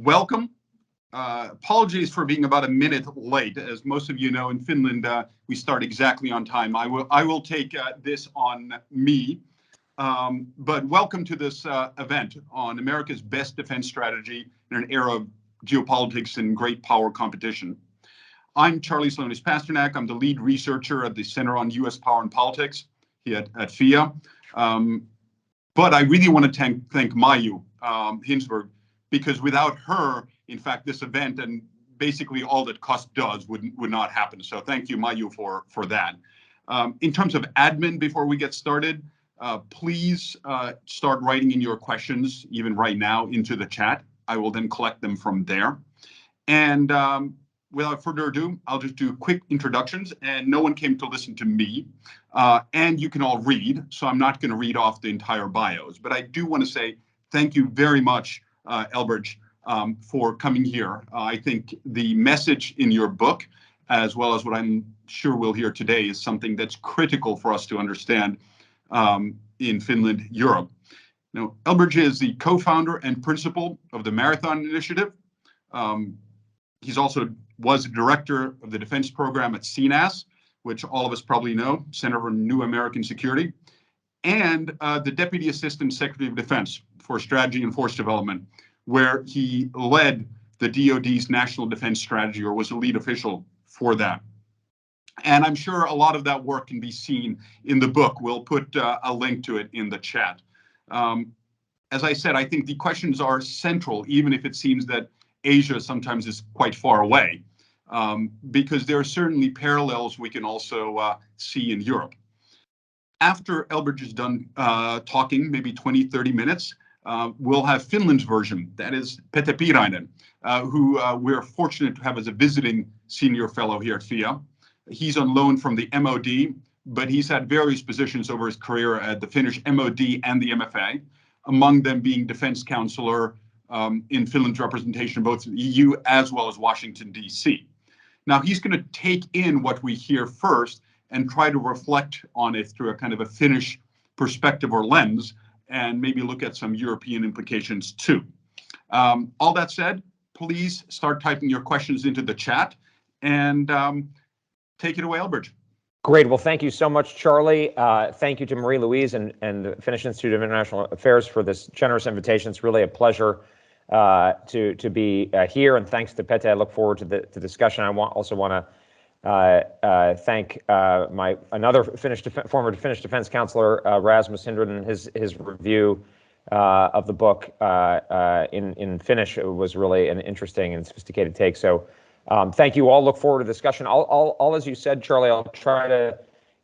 welcome. Apologies for being about a minute late. As most of you know, in Finland, we start exactly on time. I will take this on me. But welcome to this event on America's best defense strategy in an era of geopolitics and great power competition. I'm Charlie Sloanis-Pasternak. I'm the lead researcher at the Center on U.S. Power and Politics here at FIIA. But I really want to thank Maiju Hinsberg, because without her, in fact, this event and basically all that COST does would not happen. So thank you, Maiju, for that. In terms of admin, before we get started, please start writing in your questions, even right now, into the chat. I will then collect them from there. And without further ado, I'll just do quick introductions. And no one came to listen to me. And you can all read, so I'm not going to read off the entire bios. But I do want to say thank you very much, Elbridge, for coming here. I think the message in your book, as well as what I'm sure we'll hear today, is something that's critical for us to understand in Finland, Europe. Now, Elbridge is the co-founder and principal of the Marathon Initiative. He's also was director of the defense program at CNAS, which all of us probably know, Center for New American Security, and the Deputy Assistant Secretary of Defense for Strategy and Force Development, where he led the DoD's National Defense Strategy, or was a lead official for that. And I'm sure a lot of that work can be seen in the book. We'll put a link to it in the chat. As I said, I think the questions are central, even if it seems that Asia sometimes is quite far away, because there are certainly parallels we can also see in Europe. After Elbridge is done talking, maybe 20, 30 minutes, we'll have Finland's version. That is Pete Piirainen, who we're fortunate to have as a visiting senior fellow here at FIIA. He's on loan from the MOD, but he's had various positions over his career at the Finnish MOD and the MFA, among them being defense counselor in Finland's representation, both in the EU as well as Washington, D.C. Now, he's going to take in what we hear first and try to reflect on it through a kind of a Finnish perspective or lens, and maybe look at some European implications too. All that said, please start typing your questions into the chat, and take it away, Elbridge. Great. Well, thank you so much, Charlie. Thank you to Marie-Louise and the Finnish Institute of International Affairs for this generous invitation. It's really a pleasure to be here, and thanks to Pete. I look forward to the discussion. I also want to thank another former Finnish defense counselor, Rasmus Hindren, his review of the book in Finnish. It was really an interesting and sophisticated take. So thank you all. Look forward to discussion. I'll, as you said, Charlie, I'll try to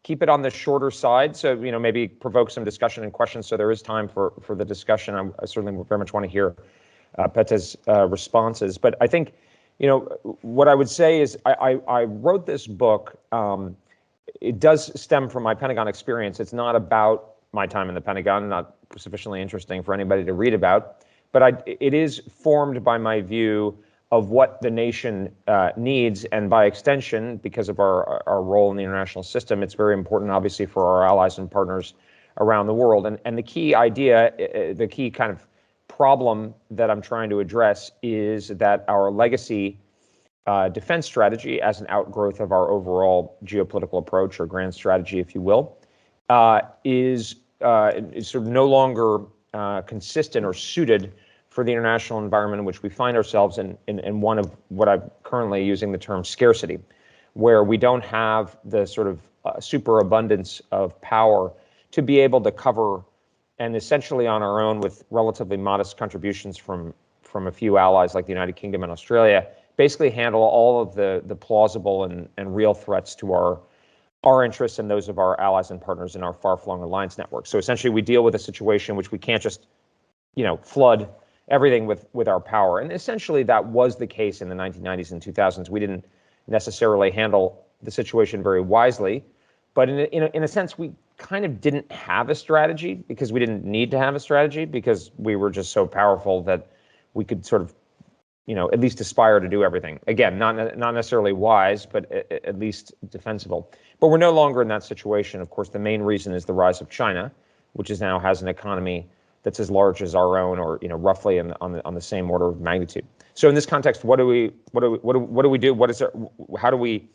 keep it on the shorter side. So, maybe provoke some discussion and questions. So there is time for the discussion. I certainly very much want to hear Pete's responses. But I think, what I would say is I wrote this book. It does stem from my Pentagon experience. It's not about my time in the Pentagon, not sufficiently interesting for anybody to read about. But it is formed by my view of what the nation needs, and by extension, because of our role in the international system, it's very important, obviously, for our allies and partners around the world. And the key idea, the key kind of problem that I'm trying to address is that our legacy defense strategy, as an outgrowth of our overall geopolitical approach, or grand strategy, if you will, is sort of no longer consistent or suited for the international environment in which we find ourselves in one of what I'm currently using the term scarcity, where we don't have the sort of superabundance of power to be able to cover, and essentially on our own with relatively modest contributions from a few allies like the United Kingdom and Australia, basically handle all of the plausible and real threats to our interests and those of our allies and partners in our far-flung alliance network. So essentially we deal with a situation in which we can't just, flood everything with our power. And essentially that was the case in the 1990s and 2000s. We didn't necessarily handle the situation very wisely, but in a sense, we kind of didn't have a strategy because we didn't need to have a strategy, because we were just so powerful that we could sort of, at least aspire to do everything. Again, not necessarily wise, but at least defensible. But we're no longer in that situation. Of course, the main reason is the rise of China, which now has an economy that's as large as our own, or roughly on the same order of magnitude. So in this context, what do we do? How do we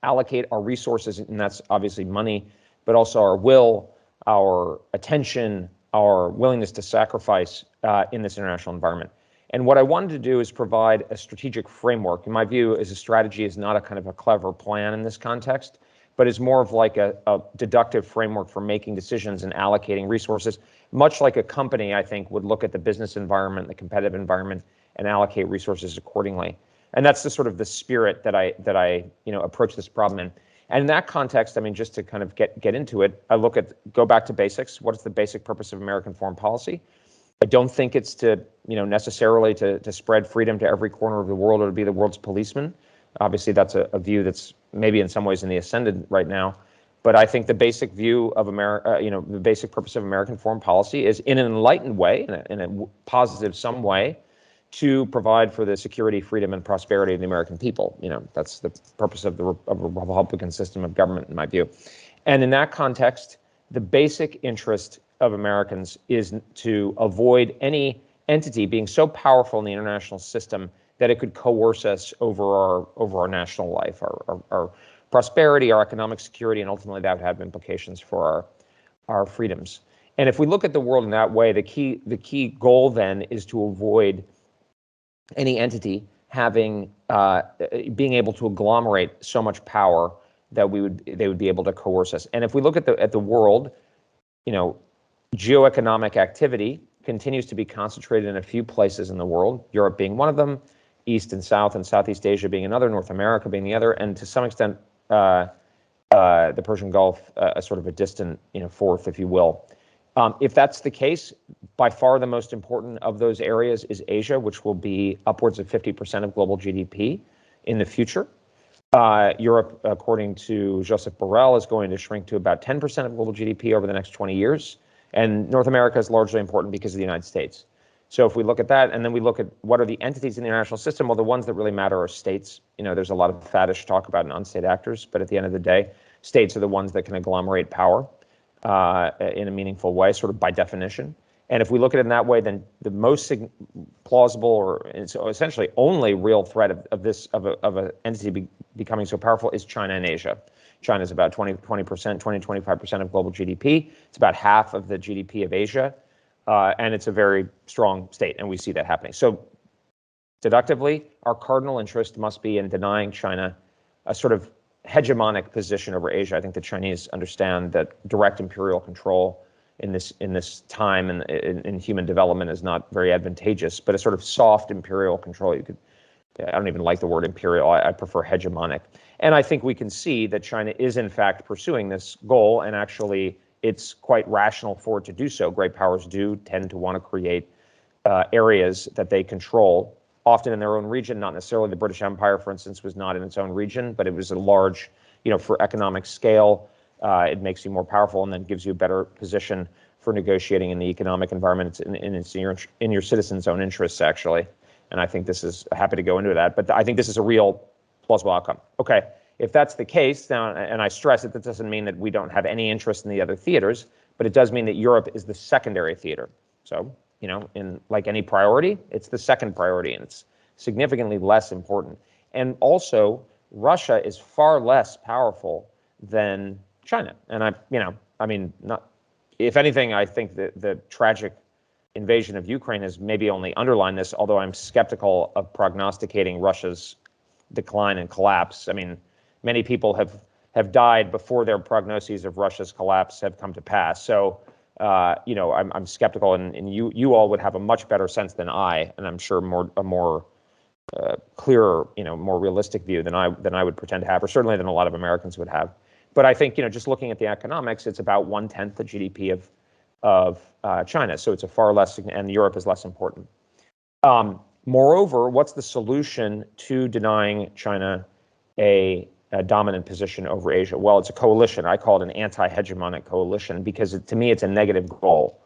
allocate our resources? And that's obviously money, but also our will, our attention, our willingness to sacrifice in this international environment. And what I wanted to do is provide a strategic framework. In my view, as a strategy is not a kind of a clever plan in this context, but is more of like a deductive framework for making decisions and allocating resources, much like a company, I think, would look at the business environment, the competitive environment, and allocate resources accordingly. And that's the sort of the spirit that I approach this problem in. And in that context, I mean, just to kind of get into it, I go back to basics. What is the basic purpose of American foreign policy? I don't think it's to, necessarily to spread freedom to every corner of the world or to be the world's policeman. Obviously, that's a view that's maybe in some ways in the ascendant right now. But I think the basic view of America, the basic purpose of American foreign policy is in an enlightened way, in a positive some way, to provide for the security, freedom, and prosperity of the American people. That's the purpose of a Republican system of government, in my view. And in that context, the basic interest of Americans is to avoid any entity being so powerful in the international system that it could coerce us over our national life, our prosperity, our economic security, and ultimately that would have implications for our freedoms. And if we look at the world in that way, the key goal then is to avoid any entity being able to agglomerate so much power that they would be able to coerce us. And if we look at the world, geoeconomic activity continues to be concentrated in a few places in the world, Europe being one of them, East and South and Southeast Asia being another, North America being the other, and to some extent, the Persian Gulf, a sort of a distant, fourth, if you will. If that's the case, by far the most important of those areas is Asia, which will be upwards of 50% of global GDP in the future. Europe, according to Joseph Borrell, is going to shrink to about 10% of global GDP over the next 20 years. And North America is largely important because of the United States. So if we look at that, and then we look at what are the entities in the international system, well, the ones that really matter are states. There's a lot of faddish talk about non-state actors, but at the end of the day, states are the ones that can agglomerate power in a meaningful way, sort of by definition. And if we look at it in that way, then the most plausible, or essentially only real threat of an entity becoming so powerful is China and Asia. China is about 25% of global GDP. It's about half of the GDP of Asia. And it's a very strong state, and we see that happening. So deductively, our cardinal interest must be in denying China a sort of hegemonic position over Asia. I think the Chinese understand that direct imperial control in this time and in human development is not very advantageous, but a sort of soft imperial control. I don't even like the word imperial. I prefer hegemonic. And I think we can see that China is in fact pursuing this goal, and actually it's quite rational for it to do so. Great powers do tend to want to create areas that they control, often in their own region. Not necessarily the British Empire, for instance, was not in its own region, but it was a large, for economic scale. It makes you more powerful and then gives you a better position for negotiating in the economic environment. It's in your citizens' own interests, actually. And I think this is, happy to go into that, but I think this is a real plausible outcome. Okay, if that's the case, now, and I stress that doesn't mean that we don't have any interest in the other theaters, but it does mean that Europe is the secondary theater. So, in like any priority, it's the second priority, and it's significantly less important. And also, Russia is far less powerful than China. And if anything, I think that the tragic invasion of Ukraine has maybe only underlined this, although I'm skeptical of prognosticating Russia's decline and collapse. I mean, many people have died before their prognoses of Russia's collapse have come to pass. So, I'm skeptical, and you all would have a much better sense than I, and I'm sure a more clearer, more realistic view than I would pretend to have, or certainly than a lot of Americans would have. But I think, just looking at the economics, it's about 1/10 the GDP of China. So it's a far less, and Europe is less important. Moreover, what's the solution to denying China a dominant position over Asia? Well, it's a coalition. I call it an anti-hegemonic coalition because to me, it's a negative goal.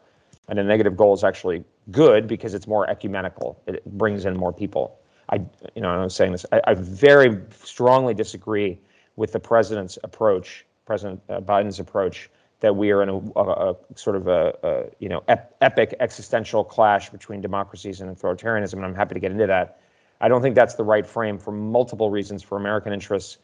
And a negative goal is actually good because it's more ecumenical. It brings in more people. I was saying this, I very strongly disagree with the president's approach, President Biden's approach, that we are in a sort of a epic existential clash between democracies and authoritarianism, and I'm happy to get into that. I don't think that's the right frame for multiple reasons for American interests,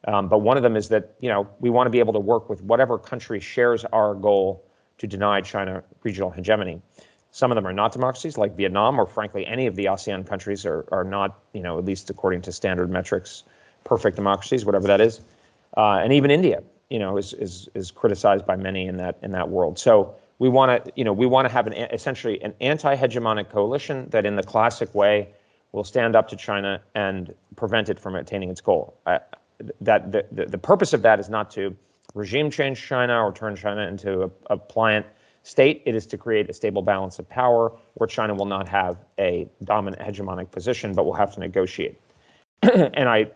but one of them is that we want to be able to work with whatever country shares our goal to deny China regional hegemony. Some of them are not democracies, like Vietnam, or frankly, any of the ASEAN countries are not, at least according to standard metrics, perfect democracies, whatever that is. And even India, is criticized by many in that world. So we want to have essentially an anti-hegemonic coalition that, in the classic way, will stand up to China and prevent it from attaining its goal. That the purpose of that is not to regime change China or turn China into a pliant state. It is to create a stable balance of power where China will not have a dominant hegemonic position, but will have to negotiate. And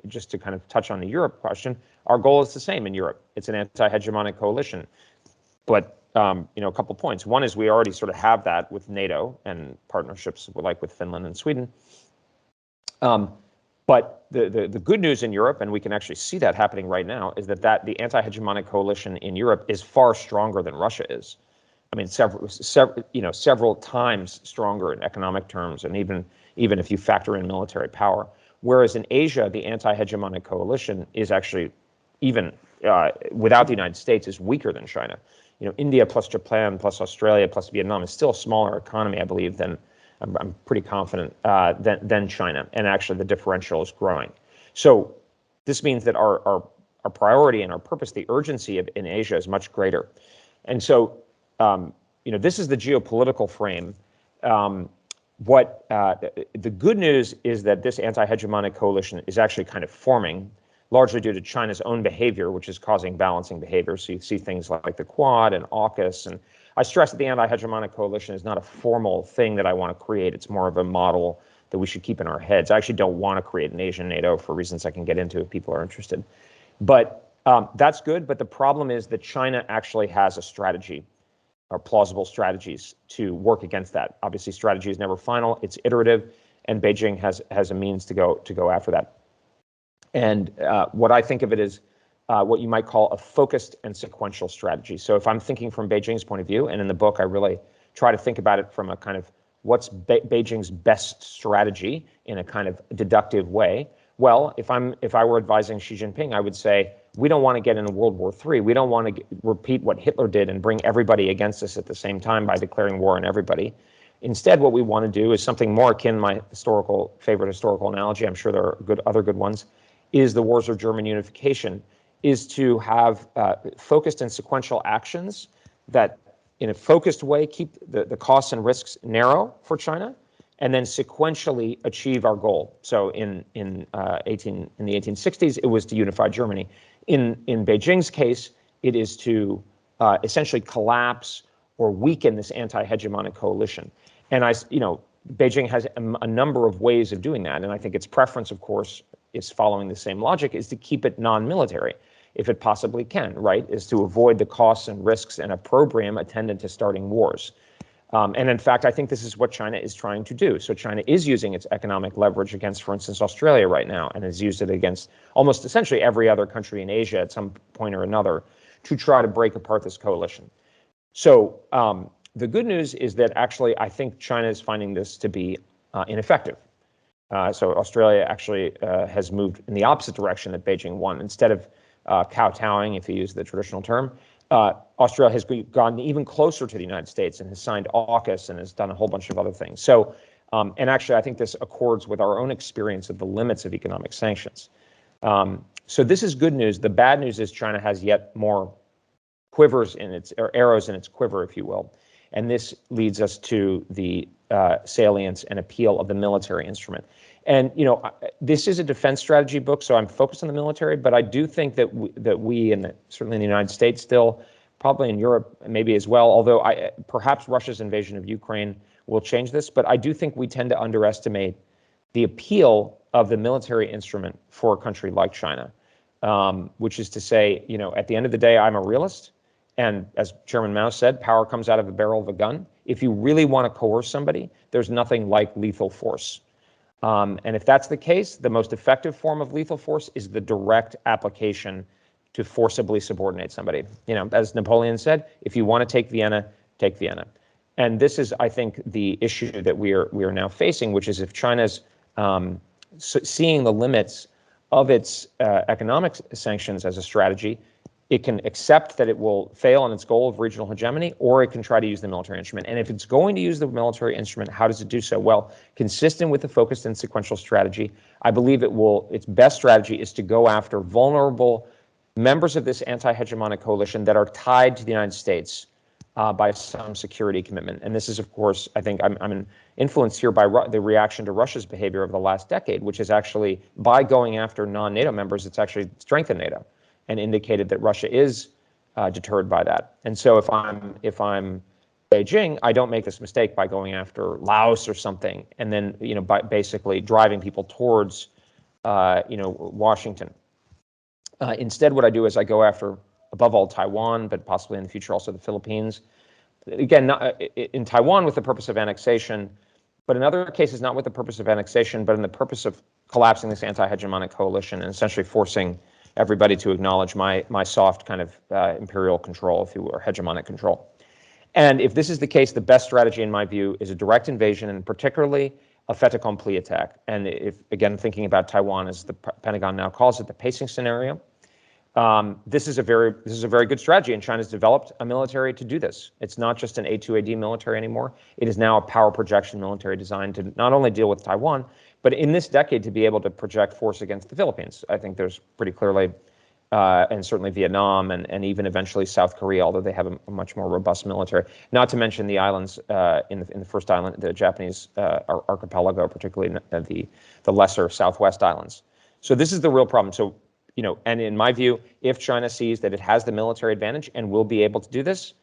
just to kind of touch on the Europe question, our goal is the same in Europe. It's an anti-hegemonic coalition. But, a couple points. One is we already sort of have that with NATO and partnerships like with Finland and Sweden. But the good news in Europe, and we can actually see that happening right now, is that the anti-hegemonic coalition in Europe is far stronger than Russia is. I mean, several times stronger in economic terms, and even if you factor in military power. Whereas in Asia, the anti-hegemonic coalition is actually, even without the United States, is weaker than China. India plus Japan plus Australia plus Vietnam is still a smaller economy, I believe, than I'm pretty confident than China, and actually the differential is growing. So this means that our priority and our purpose, the urgency in Asia, is much greater. And so this is the geopolitical frame. The good news is that this anti-hegemonic coalition is actually kind of forming, largely due to China's own behavior, which is causing balancing behavior. So you see things like the Quad and AUKUS. And I stress that the anti-hegemonic coalition is not a formal thing that I want to create. It's more of a model that we should keep in our heads. I actually don't want to create an Asian NATO for reasons I can get into if people are interested. But that's good. But the problem is that China actually has a strategy, or plausible strategies, to work against that. Obviously, strategy is never final. It's iterative, and Beijing has a means to go after that. And what I think of it is what you might call a focused and sequential strategy. So if I'm thinking from Beijing's point of view, and in the book I really try to think about it from a kind of what's Beijing's best strategy in a kind of deductive way. Well, if I were advising Xi Jinping, I would say, we don't want to get into World War III. We don't want to repeat what Hitler did and bring everybody against us at the same time by declaring war on everybody. Instead, what we want to do is something more akin, my favorite historical analogy, I'm sure there are other good ones, is the Wars of German Unification, is to have focused and sequential actions that, in a focused way, keep the costs and risks narrow for China, and then sequentially achieve our goal. So in the 1860s, it was to unify Germany. In Beijing's case, it is to essentially collapse or weaken this anti-hegemonic coalition. And Beijing has a number of ways of doing that, and I think its preference, of course, is following the same logic, is to keep it non-military, if it possibly can, right? Is to avoid the costs and risks and opprobrium attendant to starting wars. And in fact, I think this is what China is trying to do. So China is using its economic leverage against, for instance, Australia right now, and has used it against almost essentially every other country in Asia at some point or another to try to break apart this coalition. So the good news is that actually I think China is finding this to be ineffective. So Australia actually has moved in the opposite direction that Beijing won. Instead of kowtowing, if you use the traditional term, Australia has gone even closer to the United States and has signed AUKUS and has done a whole bunch of other things. So, and actually, I think this accords with our own experience of the limits of economic sanctions. So this is good news. The bad news is China has yet more quivers or arrows in its quiver, if you will. And this leads us to the salience and appeal of the military instrument. And this is a defense strategy book, so I'm focused on the military. But I do think that we and certainly in the United States, still, probably in Europe, maybe as well. Although perhaps Russia's invasion of Ukraine will change this. But I do think we tend to underestimate the appeal of the military instrument for a country like China, which is to say, at the end of the day, I'm a realist. And as Chairman Mao said, power comes out of the barrel of a gun. If you really want to coerce somebody, there's nothing like lethal force. And if that's the case, the most effective form of lethal force is the direct application to forcibly subordinate somebody. As Napoleon said, if you want to take Vienna, take Vienna. And this is, I think, the issue that we are now facing, which is if China's seeing the limits of its economic sanctions as a strategy, it can accept that it will fail on its goal of regional hegemony, or it can try to use the military instrument. And if it's going to use the military instrument, how does it do so? Well, consistent with the focused and sequential strategy, I believe its best strategy is to go after vulnerable members of this anti-hegemonic coalition that are tied to the United States by some security commitment. And this is, of course, I think I'm influenced here by the reaction to Russia's behavior over the last decade, which is actually, by going after non-NATO members, it's actually strengthened NATO and indicated that Russia is deterred by that. And so if I'm Beijing, I don't make this mistake by going after Laos or something, and then by basically driving people towards Washington. Instead, what I do is I go after, above all, Taiwan, but possibly in the future also the Philippines. Again, not in Taiwan with the purpose of annexation, but in other cases not with the purpose of annexation, but in the purpose of collapsing this anti-hegemonic coalition and essentially forcing everybody to acknowledge my soft kind of imperial control, if you will, or hegemonic control. And if this is the case, the best strategy, in my view, is a direct invasion, and particularly a fait accompli attack. And if, again, thinking about Taiwan, as the Pentagon now calls it, the pacing scenario, this is a very good strategy, and China's developed a military to do this. It's not just an A2AD military anymore. It is now a power projection military designed to not only deal with Taiwan, but in this decade to be able to project force against the Philippines. I think there's pretty clearly, and certainly Vietnam and even eventually South Korea, although they have a much more robust military. Not to mention the islands in the first island, the Japanese archipelago, particularly the lesser Southwest islands. So this is the real problem. So, and in my view, if China sees that it has the military advantage and will be able to do this,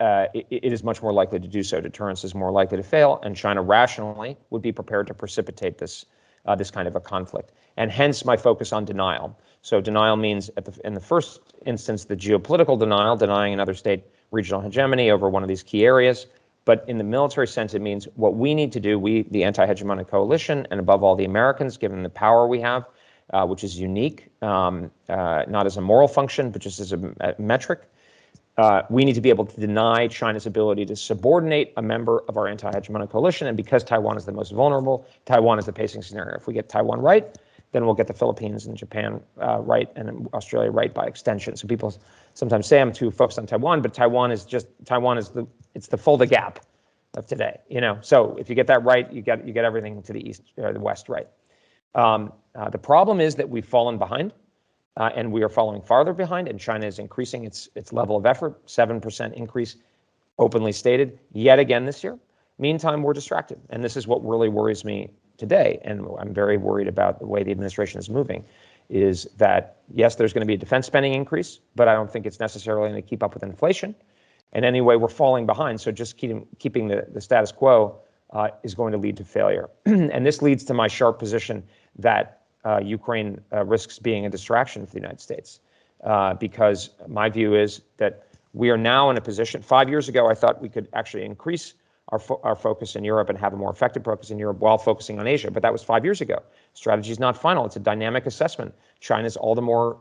it is much more likely to do so. Deterrence is more likely to fail, and China rationally would be prepared to precipitate this kind of a conflict. And hence my focus on denial. So denial means, in the first instance, the geopolitical denial, denying another state regional hegemony over one of these key areas. But in the military sense, it means what we need to do, the anti-hegemonic coalition, and above all the Americans, given the power we have, which is unique, not as a moral function, but just as a metric. We need to be able to deny China's ability to subordinate a member of our anti-hegemonic coalition. And because Taiwan is the most vulnerable, Taiwan is the pacing scenario. If we get Taiwan right, then we'll get the Philippines and Japan right, and Australia right by extension. So people sometimes say I'm too focused on Taiwan, but Taiwan is the Fulda Gap of today. So if you get that right, you get everything to the east or the west right. The problem is that we've fallen behind. And we are falling farther behind, and China is increasing its level of effort, 7% increase, openly stated, yet again this year. Meantime, we're distracted, and this is what really worries me today, and I'm very worried about the way the administration is moving, is that, yes, there's going to be a defense spending increase, but I don't think it's necessarily going to keep up with inflation. And anyway, we're falling behind, so just keeping the status quo is going to lead to failure. And this leads to my sharp position that Ukraine risks being a distraction for the United States, because my view is that we are now in a position. 5 years ago, I thought we could actually increase our focus in Europe and have a more effective focus in Europe while focusing on Asia, but that was 5 years ago. Strategy is not final. It's a dynamic assessment. China's all the more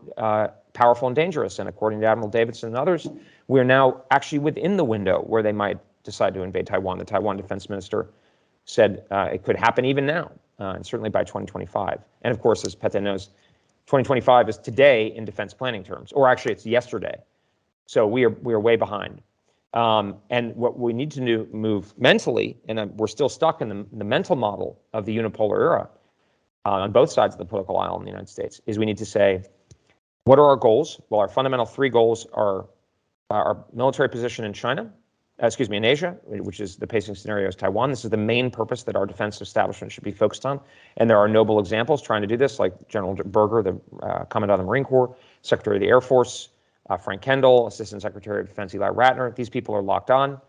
powerful and dangerous, and according to Admiral Davidson and others, we're now actually within the window where they might decide to invade Taiwan. The Taiwan defense minister said it could happen even now. And certainly by 2025. And of course, as Pete knows, 2025 is today in defense planning terms, or actually it's yesterday. So we are way behind. And what we need to move mentally, and we're still stuck in the mental model of the unipolar era on both sides of the political aisle in the United States, is we need to say, what are our goals? Well, our fundamental three goals are our military position in in Asia, which is the pacing scenario is Taiwan. This is the main purpose that our defense establishment should be focused on. And there are noble examples trying to do this, like General Berger, the Commandant of the Marine Corps, Secretary of the Air Force, Frank Kendall, Assistant Secretary of Defense Eli Ratner. These people are locked on,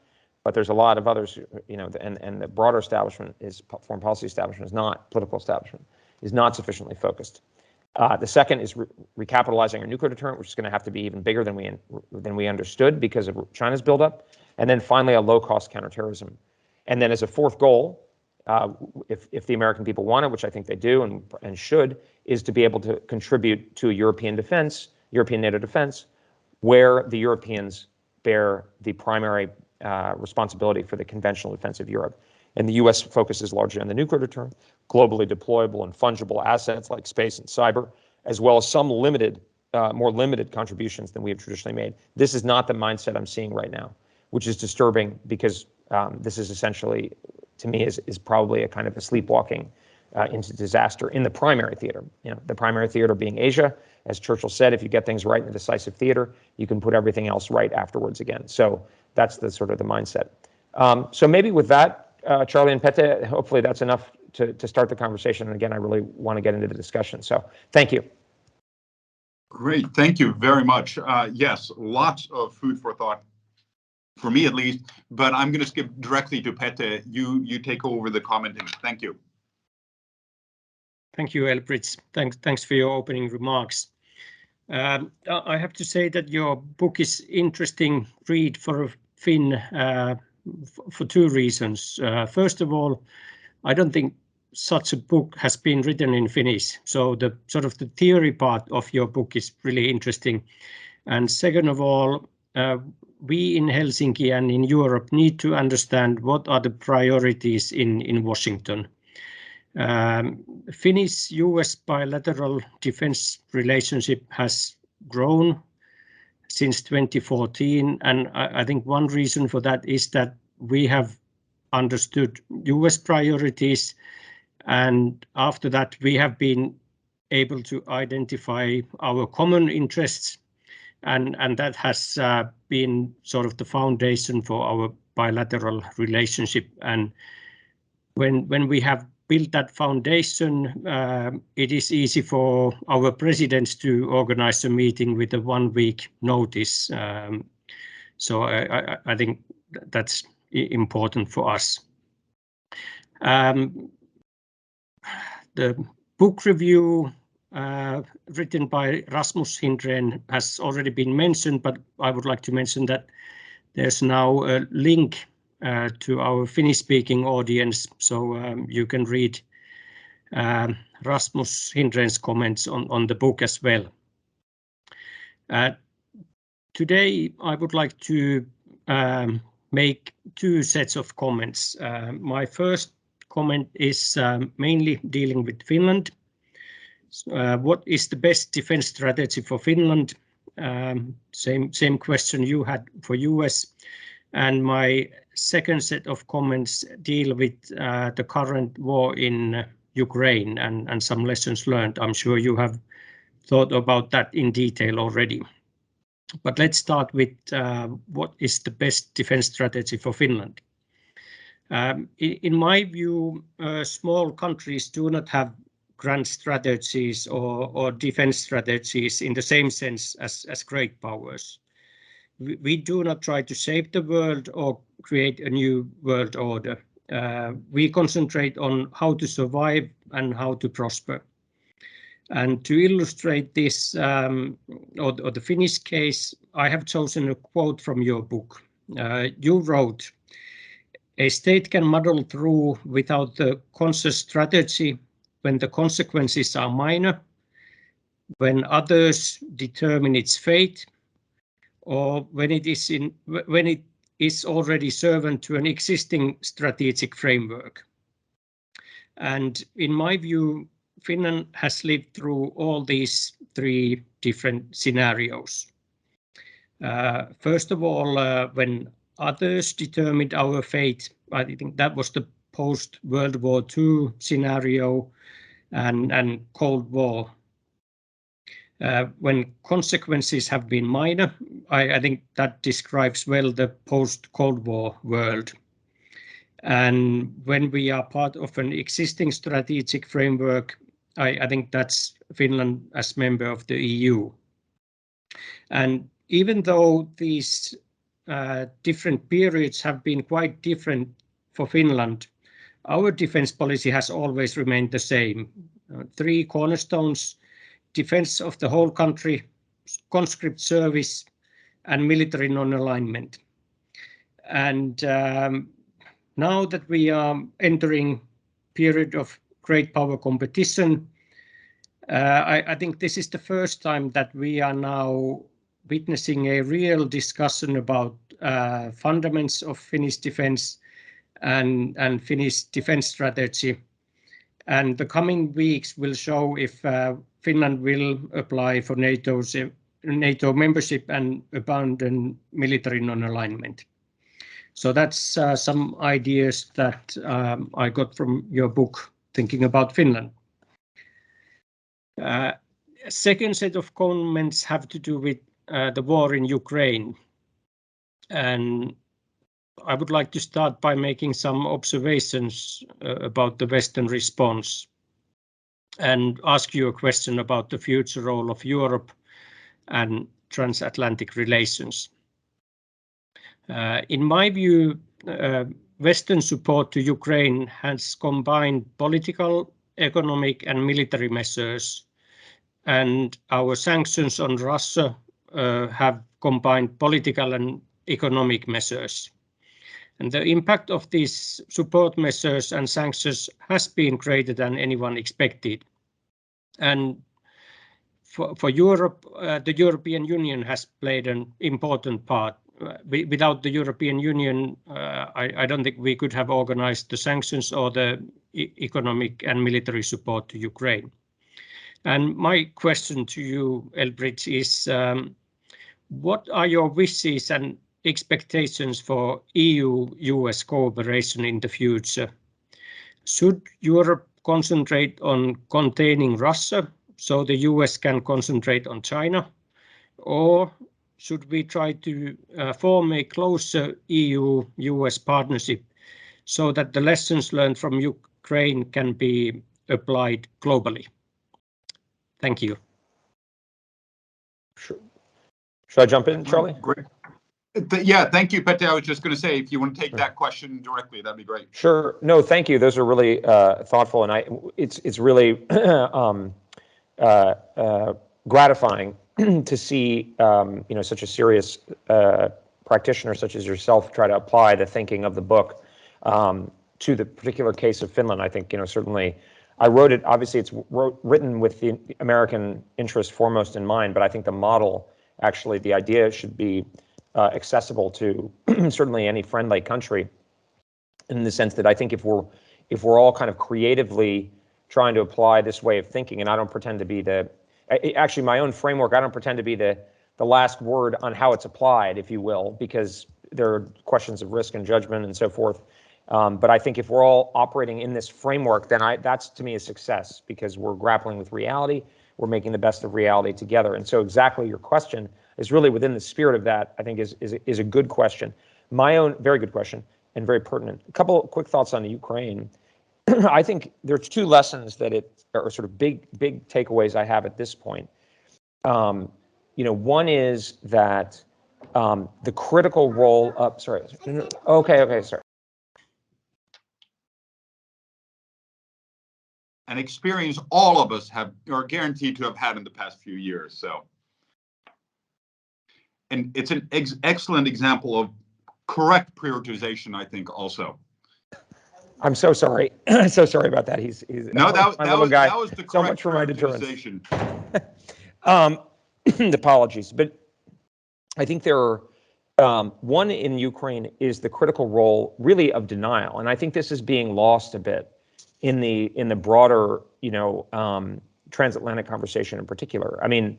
but there's a lot of others, and the broader establishment foreign policy establishment is not, political establishment, is not sufficiently focused. The second is recapitalizing our nuclear deterrent, which is going to have to be even bigger than we understood because of China's buildup. And then finally, a low-cost counterterrorism. And then as a fourth goal, if the American people want it, which I think they do and should, is to be able to contribute to a European defense, European NATO defense, where the Europeans bear the primary responsibility for the conventional defense of Europe. And the U.S. focuses largely on the nuclear deterrent, globally deployable and fungible assets like space and cyber, as well as some more limited contributions than we have traditionally made. This is not the mindset I'm seeing right now, which is disturbing because this is essentially, to me, is probably a kind of a sleepwalking into disaster in the primary theater. The primary theater being Asia. As Churchill said, if you get things right in the decisive theater, you can put everything else right afterwards again. So that's the sort of the mindset. So maybe with that, Charlie and Pete, hopefully that's enough to start the conversation. And again, I really want to get into the discussion. So thank you. Great, thank you very much. Yes, lots of food for thought, for me at least, but I'm going to skip directly to Pete. You take over the commenting. Thank you. Thank you, Elbridge. Thanks for your opening remarks. I have to say that your book is interesting read for a Finn for two reasons. First of all, I don't think such a book has been written in Finnish, so the sort of the theory part of your book is really interesting. And second of all, we in Helsinki and in Europe need to understand what are the priorities in Washington. Finnish-U.S. bilateral defense relationship has grown since 2014, and I think one reason for that is that we have understood U.S. priorities, and after that we have been able to identify our common interests, and that has been sort of the foundation for our bilateral relationship. And when we have built that foundation, it is easy for our presidents to organize a meeting with a 1 week notice. So I think that's important for us. The book review written by Rasmus Hindren has already been mentioned, but I would like to mention that there's now a link to our Finnish-speaking audience, so you can read Rasmus Hindren's comments on the book as well. Today, I would like to make two sets of comments. My first comment is mainly dealing with Finland. What is the best defense strategy for Finland? Same question you had for US. And my second set of comments deal with the current war in Ukraine and some lessons learned. I'm sure you have thought about that in detail already. But let's start with what is the best defense strategy for Finland. In my view, small countries do not have grand strategies or defense strategies in the same sense as great powers. We do not try to save the world or create a new world order. We concentrate on how to survive and how to prosper. And to illustrate this, or the Finnish case, I have chosen a quote from your book. You wrote, "A state can muddle through without the conscious strategy when the consequences are minor, when others determine its fate, or when it is already servant to an existing strategic framework." And in my view, Finland has lived through all these three different scenarios. First of all, when others determined our fate, I think that was the post-World War II scenario and Cold War. When consequences have been minor, I think that describes well the post-Cold War world. And when we are part of an existing strategic framework, I think that's Finland as member of the EU. And even though these different periods have been quite different for Finland, our defense policy has always remained the same. Three cornerstones: defense of the whole country, conscript service, and military non-alignment. And now that we are entering period of great power competition. I think this is the first time that we are now witnessing a real discussion about fundamentals of Finnish defense and Finnish defense strategy. And the coming weeks will show if Finland will apply for NATO membership and abandon military non-alignment. So that's some ideas that I got from your book, Thinking About Finland. Second set of comments have to do with the war in Ukraine. And I would like to start by making some observations about the Western response and ask you a question about the future role of Europe and transatlantic relations. In my view, Western support to Ukraine has combined political, economic and military measures, and our sanctions on Russia have combined political and economic measures. And the impact of these support measures and sanctions has been greater than anyone expected. And for Europe, the European Union has played an important part. Without the European Union, I don't think we could have organized the sanctions or the economic and military support to Ukraine. And my question to you, Elbridge, is what are your wishes and expectations for EU-US cooperation in the future? Should Europe concentrate on containing Russia so the US can concentrate on China? Or should we try to form a closer EU-US partnership so that the lessons learned from Ukraine can be applied globally? Thank you. Sure. Should I jump in, Charlie? Great. Yeah, thank you, Pete. I was just going to say, if you want to take that question directly, that'd be great. Sure. No, thank you. Those are really thoughtful, and it's really gratifying to see such a serious practitioner such as yourself try to apply the thinking of the book to the particular case of Finland. I think certainly I wrote it. Obviously, it's written with the American interest foremost in mind, but I think the model, actually, the idea should be accessible to certainly any friendly country, in the sense that I think if we're all kind of creatively trying to apply this way of thinking, and I don't pretend to be actually my own framework, I don't pretend to be the last word on how it's applied, if you will, because there are questions of risk and judgment and so forth. But I think if we're all operating in this framework, then that's to me a success, because we're grappling with reality, we're making the best of reality together. And so exactly your question is really within the spirit of that, I think is a good question. My own, very good question and very pertinent. A couple of quick thoughts on the Ukraine. I think there's two lessons that are sort of big takeaways I have at this point. One is that the critical role of, sorry. An experience all of us are guaranteed to have had in the past few years. So, and it's an excellent example of correct prioritization, I think, also. I'm so sorry. So sorry about that. He's no, that was the correct so much for my deterrence. Apologies, but I think there are one in Ukraine is the critical role really of denial, and I think this is being lost a bit in the broader transatlantic conversation in particular. I mean,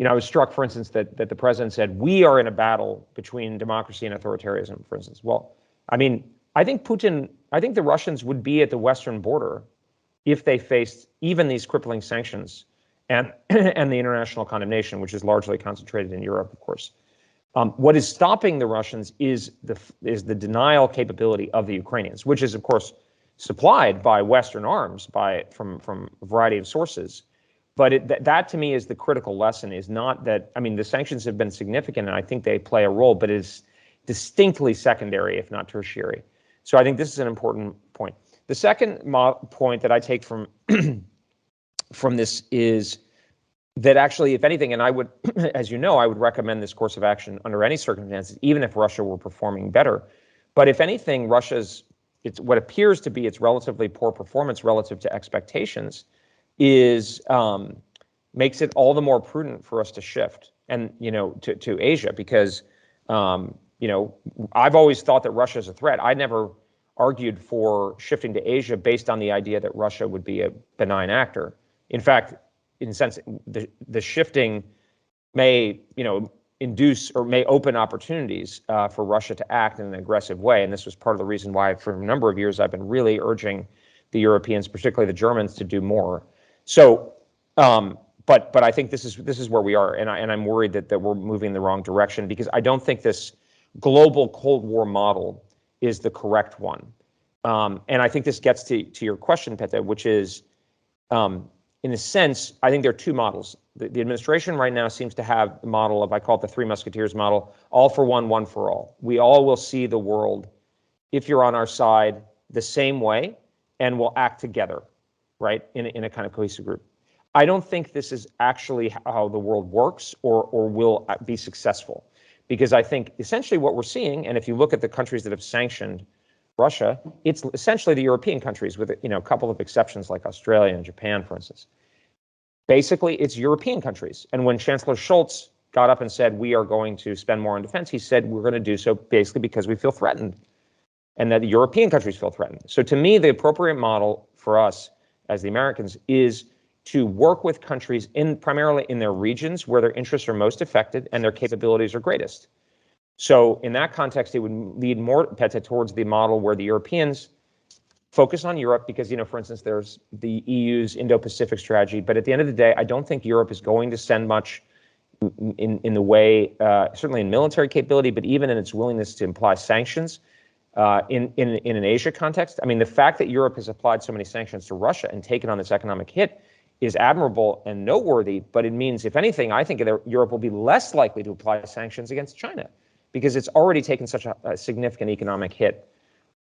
I was struck, for instance, that the president said we are in a battle between democracy and authoritarianism, for instance. Well, I mean, I think the Russians would be at the Western border if they faced even these crippling sanctions and the international condemnation, which is largely concentrated in Europe, of course. What is stopping the Russians is the denial capability of the Ukrainians, which is, of course, supplied by Western arms from a variety of sources. But that to me is the critical lesson, is not that, I mean, the sanctions have been significant and I think they play a role, but it's distinctly secondary, if not tertiary. So I think this is an important point. The second point that I take from this is that actually, if anything, and I would, as you know, I would recommend this course of action under any circumstances, even if Russia were performing better. But if anything, Russia's what appears to be its relatively poor performance relative to expectations is makes it all the more prudent for us to shift and to Asia, because I've always thought that Russia is a threat. I never argued for shifting to Asia based on the idea that Russia would be a benign actor. In fact, in a sense, the shifting may induce or may open opportunities for Russia to act in an aggressive way. And this was part of the reason why for a number of years I've been really urging the Europeans, particularly the Germans, to do more. So, but I think this is where we are, and I'm worried that we're moving in the wrong direction, because I don't think this global Cold War model is the correct one. And I think this gets to your question, Petter, which is, in a sense, I think there are two models. The administration right now seems to have the model of, I call it the Three Musketeers model, all for one, one for all. We all will see the world, if you're on our side, the same way, and we'll act together, right, in a kind of cohesive group. I don't think this is actually how the world works or will be successful, because I think essentially what we're seeing, and if you look at the countries that have sanctioned Russia, it's essentially the European countries, with a couple of exceptions like Australia and Japan, for instance. Basically, it's European countries. And when Chancellor Scholz got up and said, we are going to spend more on defense, he said, we're going to do so basically because we feel threatened, and that the European countries feel threatened. So to me, the appropriate model for us as the Americans is to work with countries primarily in their regions where their interests are most affected and their capabilities are greatest. So in that context, it would lead more, Petter, towards the model where the Europeans focus on Europe because, for instance, there's the EU's Indo-Pacific strategy. But at the end of the day, I don't think Europe is going to send much in the way, certainly in military capability, but even in its willingness to imply sanctions in an Asia context. I mean, the fact that Europe has applied so many sanctions to Russia and taken on this economic hit is admirable and noteworthy, but it means, if anything, I think that Europe will be less likely to apply sanctions against China, because it's already taken such a significant economic hit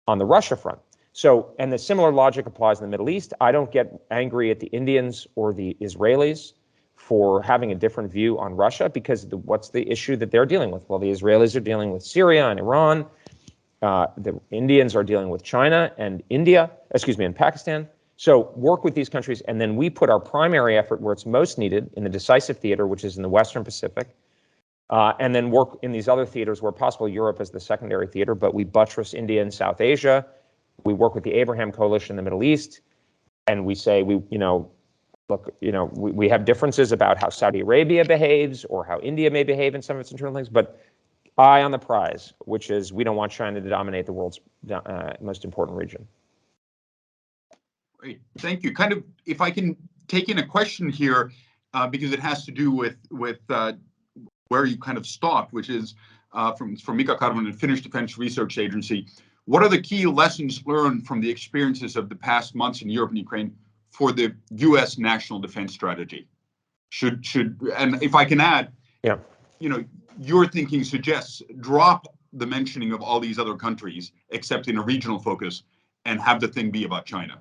on the Russia front. So, and the similar logic applies in the Middle East. I don't get angry at the Indians or the Israelis for having a different view on Russia, because what's the issue that they're dealing with? Well, the Israelis are dealing with Syria and Iran. The Indians are dealing with China and and Pakistan. So work with these countries, and then we put our primary effort where it's most needed, in the decisive theater, which is in the Western Pacific, and then work in these other theaters where possible. Europe is the secondary theater, but we buttress India and South Asia. We work with the Abraham Coalition in the Middle East, and we say we have differences about how Saudi Arabia behaves or how India may behave in some of its internal things, but eye on the prize, which is we don't want China to dominate the world's most important region. Great, thank you. Kind of, if I can take in a question here, because it has to do with where you kind of stopped, which is from Mika Karvonen, Finnish Defense Research Agency. What are the key lessons learned from the experiences of the past months in Europe and Ukraine for the U.S. national defense strategy? And if I can add, yeah, your thinking suggests drop the mentioning of all these other countries, except in a regional focus, and have the thing be about China.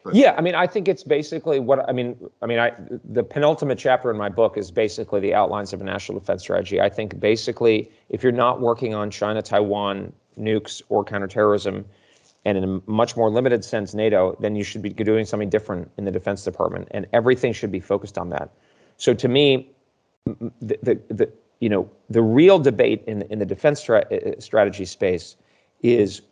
But yeah, I mean, I think it's basically the penultimate chapter in my book is basically the outlines of a national defense strategy. I think basically, if you're not working on China, Taiwan, nukes, or counterterrorism, and in a much more limited sense, NATO, then you should be doing something different in the Defense Department, and everything should be focused on that. So to me, the real debate in the defense strategy space is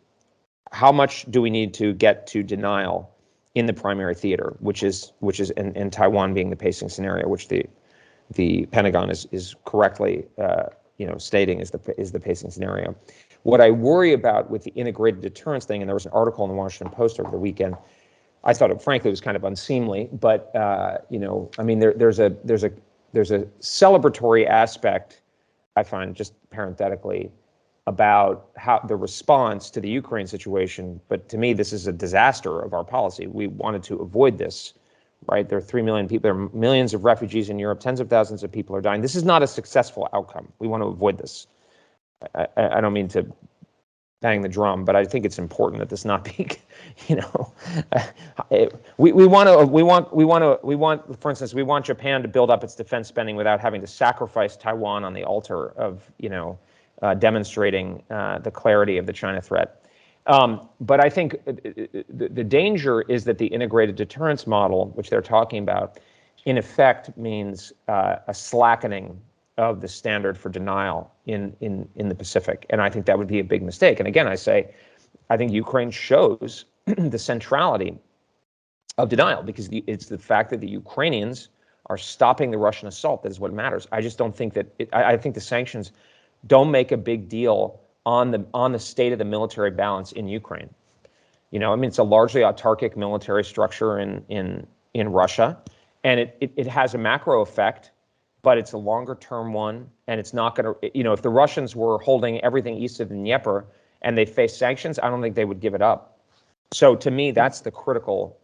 how much do we need to get to denial in the primary theater, which is and Taiwan being the pacing scenario, which the Pentagon is correctly stating is the pacing scenario. What I worry about with the integrated deterrence thing, and there was an article in the Washington Post over the weekend, I thought it frankly was kind of unseemly, but I mean there's a celebratory aspect, I find, just parenthetically, about how the response to the Ukraine situation. But to me, this is a disaster of our policy. We wanted to avoid this, right? There are 3 million people, there are millions of refugees in Europe, tens of thousands of people are dying. This is not a successful outcome. We want to avoid this. I don't mean to bang the drum, but I think it's important that this not be, we want, for instance, we want Japan to build up its defense spending without having to sacrifice Taiwan on the altar of, demonstrating the clarity of the China threat. But I think the danger is that the integrated deterrence model, which they're talking about, in effect means a slackening of the standard for denial in the Pacific. And I think that would be a big mistake. And again, I think Ukraine shows the centrality of denial, because it's the fact that the Ukrainians are stopping the Russian assault that is what matters. I just don't think that I think the sanctions don't make a big deal on the state of the military balance in Ukraine. You know, I mean, it's a largely autarkic military structure in Russia, and it has a macro effect, but it's a longer term one, and it's not going to, you know, if the Russians were holding everything east of the Dnieper and they faced sanctions, I don't think they would give it up. So to me, that's the critical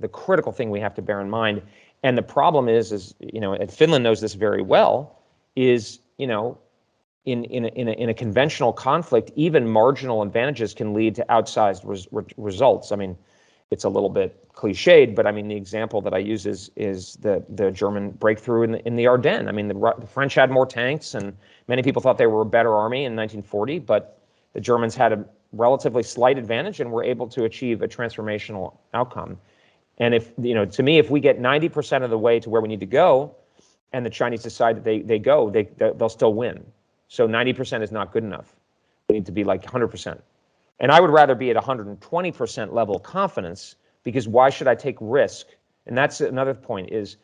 thing we have to bear in mind. And the problem is, you know, and Finland knows this very well, is, you know, in a conventional conflict, even marginal advantages can lead to outsized results. I mean, it's a little bit cliched, but I mean, the example that I use is the German breakthrough in the Ardennes. I mean, the French had more tanks, and many people thought they were a better army in 1940, but the Germans had a relatively slight advantage and were able to achieve a transformational outcome. And if, you know, to me, if we get 90% of the way to where we need to go, and the Chinese decide that they'll still win. So 90% is not good enough. We need to be like 100%. And I would rather be at 120% level of confidence, because why should I take risk? And that's another point is,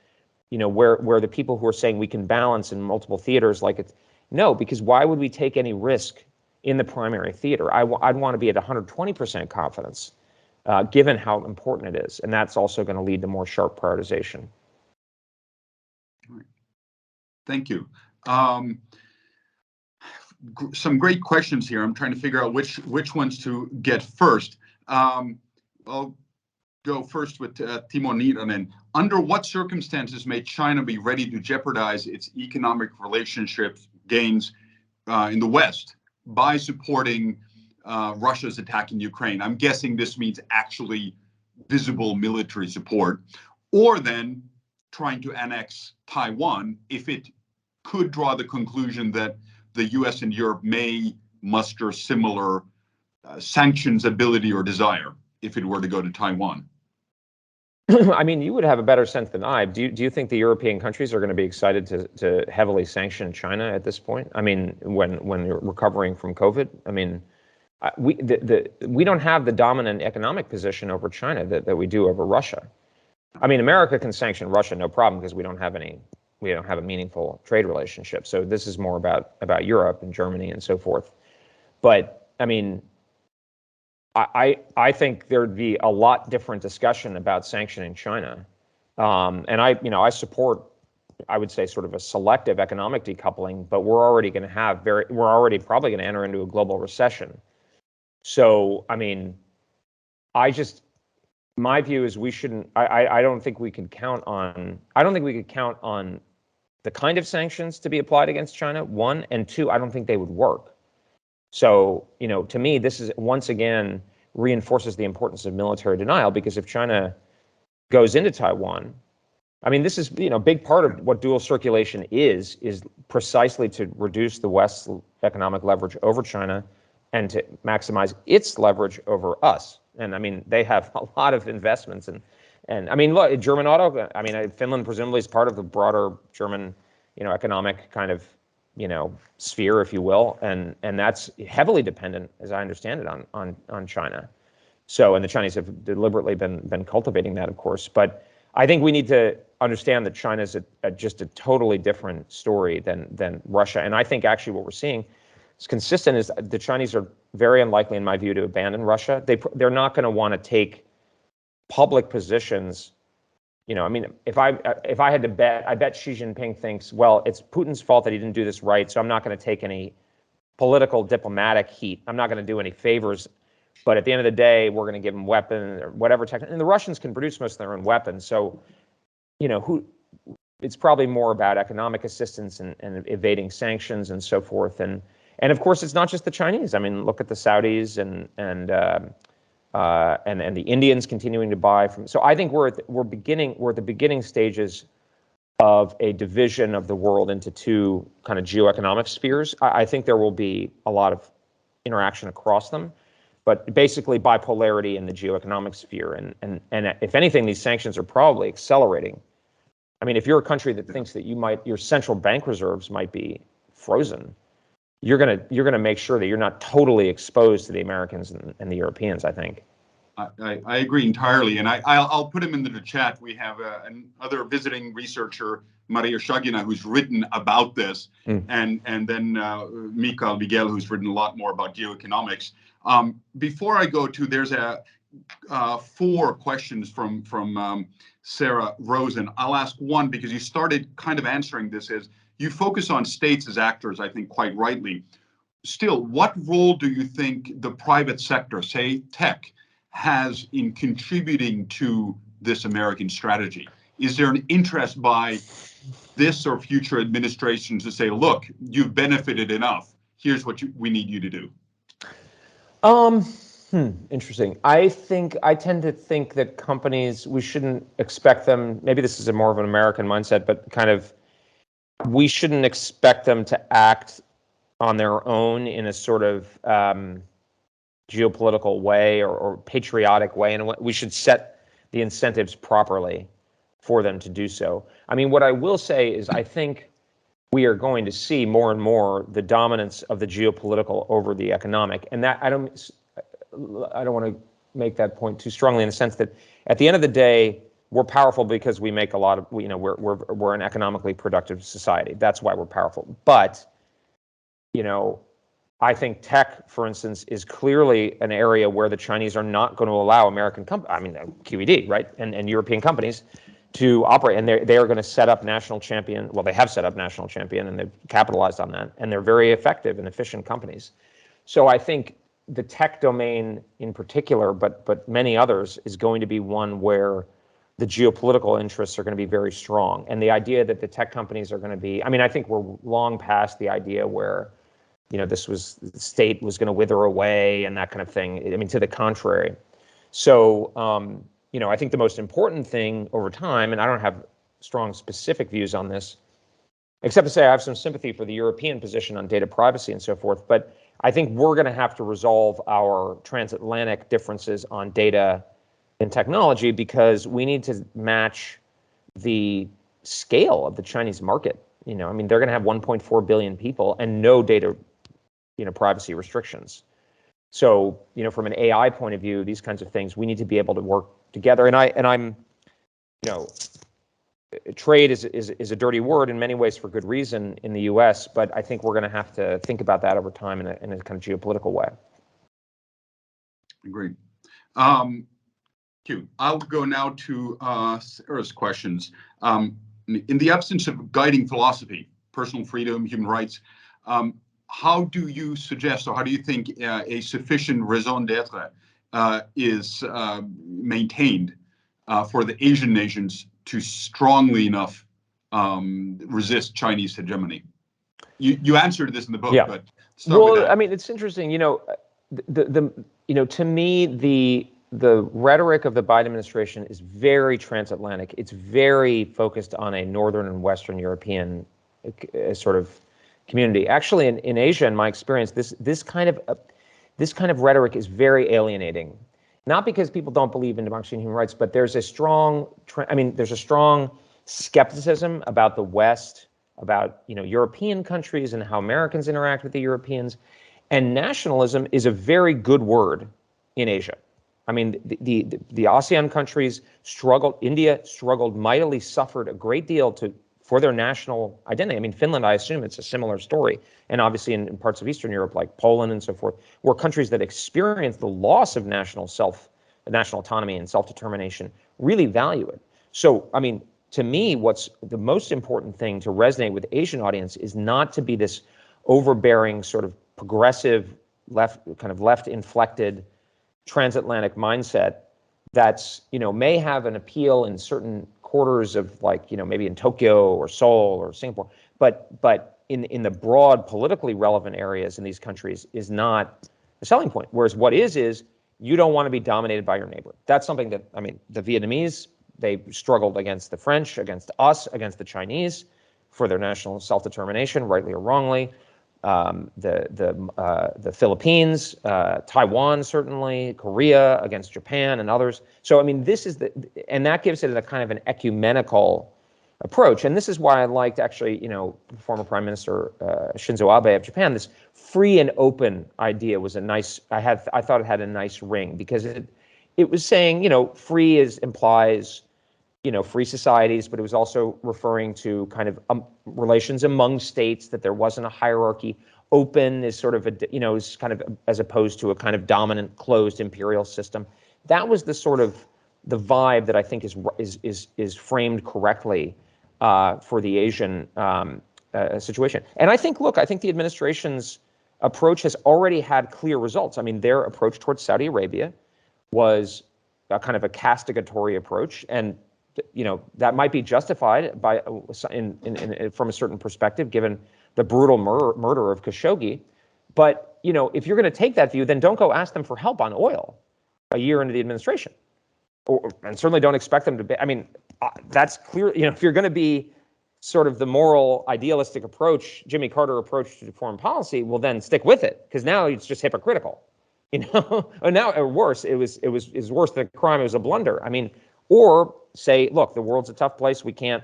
you know, where the people who are saying we can balance in multiple theaters, like it's, no, because why would we take any risk in the primary theater? I'd want to be at 120% confidence, given how important it is. And that's also going to lead to more sharp prioritization. Thank you. Some great questions here. I'm trying to figure out which ones to get first. I'll go first with Timo Niiranen. Under what circumstances may China be ready to jeopardize its economic relationships gains in the West by supporting Russia's attack in Ukraine? I'm guessing this means actually visible military support, or then trying to annex Taiwan if it could draw the conclusion that the U.S. and Europe may muster similar sanctions ability or desire if it were to go to Taiwan. I mean, you would have a better sense than I. Do you think the European countries are going to be excited to heavily sanction China at this point? I mean, when you're recovering from COVID, I mean, we don't have the dominant economic position over China that we do over Russia. I mean, America can sanction Russia, no problem, because we don't have a meaningful trade relationship. So this is more about Europe and Germany and so forth. But I mean, I think there'd be a lot different discussion about sanctioning China. And I support, I would say, sort of a selective economic decoupling, but we're already probably going to enter into a global recession. So, I mean, my view is we shouldn't, I don't think we could count on the kind of sanctions to be applied against China, one, and two, I don't think they would work. So, you know, to me, this is once again reinforces the importance of military denial, because if China goes into Taiwan, I mean, this is, you know, a big part of what dual circulation is precisely to reduce the West's economic leverage over China and to maximize its leverage over us. And I mean, they have a lot of investments and I mean, look, German auto, I mean, Finland presumably is part of the broader German, you know, economic kind of, you know, sphere, if you will. And that's heavily dependent, as I understand it, on China. So, and the Chinese have deliberately been cultivating that, of course. But I think we need to understand that China is just a totally different story than Russia. And I think actually what we're seeing is consistent is the Chinese are very unlikely, in my view, to abandon Russia. They're not going to want to take public positions. You know, I mean, if I had to bet, I bet Xi Jinping thinks, well, it's Putin's fault that he didn't do this right, so I'm not going to take any political diplomatic heat. I'm not going to do any favors. But at the end of the day, we're going to give them weapons or whatever and the Russians can produce most of their own weapons. So, you know, it's probably more about economic assistance and evading sanctions and so forth. And of course, it's not just the Chinese. I mean, look at the Saudis and the Indians continuing to buy from. So I think we're at the beginning stages of a division of the world into two kind of geoeconomic spheres. I think there will be a lot of interaction across them. but basically bipolarity in the geoeconomic sphere. And if anything, these sanctions are probably accelerating. I mean, if you're a country that thinks that your central bank reserves might be frozen, you're gonna make sure that you're not totally exposed to the Americans and the Europeans, I think. I agree entirely, and I'll put him into the chat. We have another visiting researcher, Maria Shagina, who's written about this, and then Mikael Miguel, who's written a lot more about geoeconomics. Before I go to, there's 4 questions from Sarah Rosen. I'll ask one because you started kind of answering this as you focus on states as actors, I think quite rightly. Still, what role do you think the private sector, say tech, has in contributing to this American strategy? Is there an interest by this or future administrations to say, look, you've benefited enough, here's what we need you to do? Interesting. I tend to think that companies, we shouldn't expect them, maybe this is a more of an American mindset, but kind of, we shouldn't expect them to act on their own in a sort of geopolitical way or patriotic way, and we should set the incentives properly for them to do so. I mean, what I will say is I think we are going to see more and more the dominance of the geopolitical over the economic, and that I don't want to make that point too strongly in the sense that at the end of the day, we're powerful because we make a lot of, we're an economically productive society. That's why we're powerful. But, I think tech, for instance, is clearly an area where the Chinese are not going to allow American QED, right, and European companies to operate, and they are going to set up national champion. Well, they have set up national champion, and they've capitalized on that, and they're very effective and efficient companies. So I think the tech domain in particular, but many others, is going to be one where the geopolitical interests are going to be very strong, and the idea that the tech companies are going to be. I mean, I think we're long past the idea where, the state was going to wither away and that kind of thing. I mean, to the contrary. So, I think the most important thing over time, and I don't have strong specific views on this, except to say I have some sympathy for the European position on data privacy and so forth, but I think we're going to have to resolve our transatlantic differences on data and technology because we need to match the scale of the Chinese market. They're going to have 1.4 billion people and no data privacy restrictions. So, from an AI point of view, these kinds of things, we need to be able to work together. And I'm, trade is a dirty word in many ways for good reason in the U.S., but I think we're going to have to think about that over time in a kind of geopolitical way. Agreed. Q. I'll go now to Sarah's questions. In the absence of guiding philosophy, personal freedom, human rights, how do you suggest, or how do you think a sufficient raison d'etre is maintained for the Asian nations to strongly enough resist Chinese hegemony? You answered this in the book, yeah. But start with that. I mean, it's interesting. To me, the rhetoric of the Biden administration is very transatlantic. It's very focused on a Northern and Western European sort of community. Actually, in Asia, in my experience, this kind of rhetoric is very alienating. Not because people don't believe in democracy and human rights, but there's a strong skepticism about the West, about European countries and how Americans interact with the Europeans. And nationalism is a very good word in Asia. I mean, the ASEAN countries struggled. India struggled mightily, suffered a great deal for their national identity. I mean, Finland, I assume it's a similar story. And obviously in parts of Eastern Europe, like Poland and so forth, were countries that experienced the loss of national autonomy and self-determination, really value it. So, I mean, to me, what's the most important thing to resonate with the Asian audience is not to be this overbearing sort of progressive left-inflected transatlantic mindset that's, may have an appeal in certain quarters of maybe in Tokyo or Seoul or Singapore, but in the broad politically relevant areas in these countries is not a selling point. Whereas what is you don't want to be dominated by your neighbor. That's something that, the Vietnamese, they struggled against the French, against us, against the Chinese for their national self-determination, rightly or wrongly. the Philippines, Taiwan, certainly, Korea against Japan and others. So, I mean, this is and that gives it a kind of an ecumenical approach. And this is why I liked actually, former Prime Minister Shinzo Abe of Japan. This free and open idea was a nice. I thought it had a nice ring because it was saying, free implies free societies, but it was also referring to kind of relations among states, that there wasn't a hierarchy. Open is sort of is kind of as opposed to a kind of dominant closed imperial system. That was the sort of the vibe that I think is framed correctly for the Asian situation. And I think the administration's approach has already had clear results. I mean, their approach towards Saudi Arabia was a kind of a castigatory approach, and that might be justified by from a certain perspective, given the brutal murder of Khashoggi. But if you're going to take that view, then don't go ask them for help on oil a year into the administration, and certainly don't expect them to be. I mean, that's clear. If you're going to be sort of the moral idealistic approach, Jimmy Carter approach to foreign policy, well, then stick with it, because now it's just hypocritical. Or worse, it was worse than a crime. It was a blunder. I mean, or say, look, the world's a tough place. We can't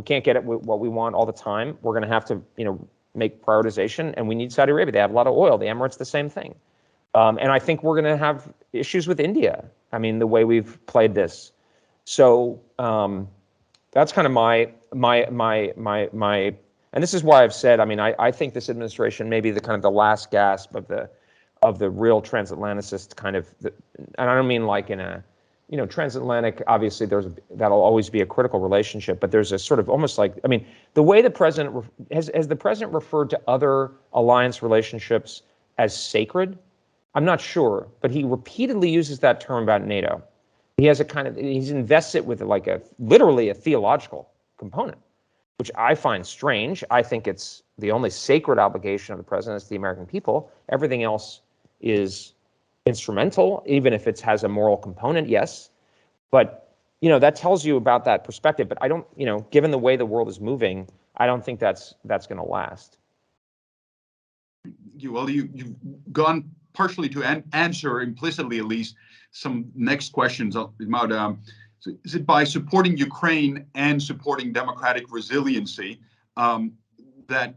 get it what we want all the time. We're going to have to, make prioritization, and we need Saudi Arabia. They have a lot of oil. The Emirates, the same thing. And I think we're going to have issues with India. I mean, the way we've played this. So that's kind of my, and this is why I've said, I mean, I think this administration may be the kind of the last gasp of the real transatlanticist kind of, and I don't mean like in a, transatlantic, obviously that'll always be a critical relationship, but there's a sort of almost like, I mean, the way the president, has the president referred to other alliance relationships as sacred? I'm not sure, but he repeatedly uses that term about NATO. He has he's invests it with literally a theological component, which I find strange. I think it's the only sacred obligation of the president is the American people. Everything else is instrumental, even if it has a moral component, yes. But, that tells you about that perspective. But I don't, given the way the world is moving, I don't think that's going to last. Well, you've gone partially to answer, implicitly at least, some next questions about, is it by supporting Ukraine and supporting democratic resiliency that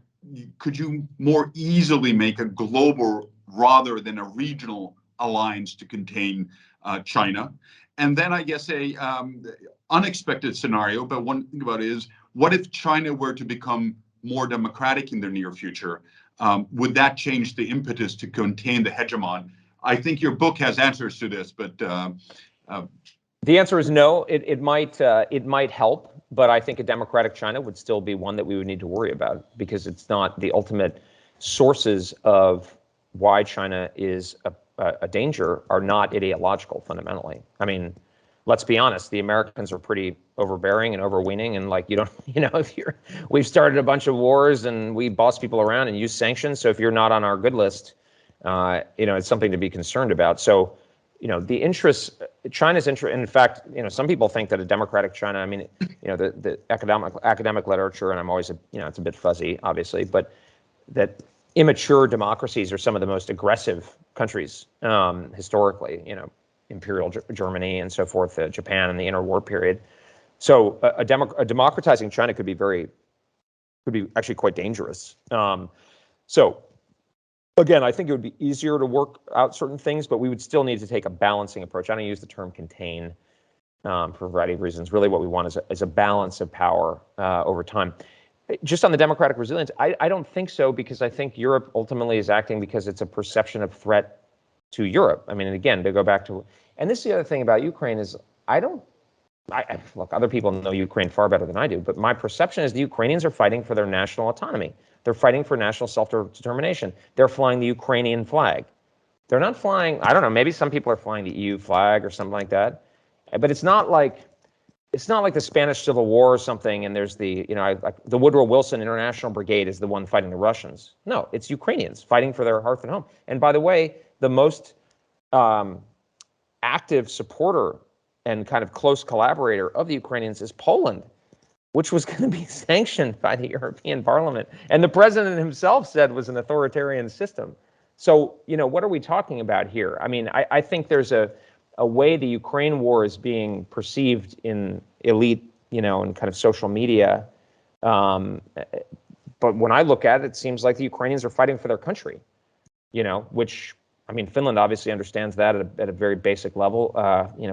could you more easily make a global rather than a regional alliance to contain China? And then I guess a unexpected scenario, but one thing about it is, what if China were to become more democratic in the near future? Would that change the impetus to contain the hegemon? I think your book has answers to this, but the answer is no. It might help, but I think a democratic China would still be one that we would need to worry about, because it's not the ultimate sources of why China is a danger are not ideological fundamentally. I mean, let's be honest, the Americans are pretty overbearing and overweening, and we've started a bunch of wars and we boss people around and use sanctions. So if you're not on our good list, it's something to be concerned about. So, China's interest, in fact, some people think that a democratic China, I mean, the academic literature, and I'm always, it's a bit fuzzy, obviously, but that immature democracies are some of the most aggressive countries historically, Imperial Germany and so forth, Japan in the interwar period. So a democratizing China could be actually quite dangerous. So again, I think it would be easier to work out certain things, but we would still need to take a balancing approach. I don't use the term contain for a variety of reasons. Really what we want is a balance of power over time. Just on the democratic resilience, I don't think so, because I think Europe ultimately is acting because it's a perception of threat to Europe. I mean, and again, to go back to, and this is the other thing about Ukraine is look, other people know Ukraine far better than I do, but my perception is the Ukrainians are fighting for their national autonomy. They're fighting for national self-determination. They're flying the Ukrainian flag. They're not flying, I don't know, maybe some people are flying the EU flag or something like that, but it's not like the Spanish Civil War or something, and there's the Woodrow Wilson International Brigade is the one fighting the Russians. No, it's Ukrainians fighting for their hearth and home. And by the way, the most active supporter and kind of close collaborator of the Ukrainians is Poland, which was going to be sanctioned by the European Parliament, and the president himself said was an authoritarian system. So, what are we talking about here? I mean, I think there's a way the Ukraine war is being perceived in elite, and kind of social media. But when I look at it, it seems like the Ukrainians are fighting for their country, which, I mean, Finland obviously understands that at a very basic level,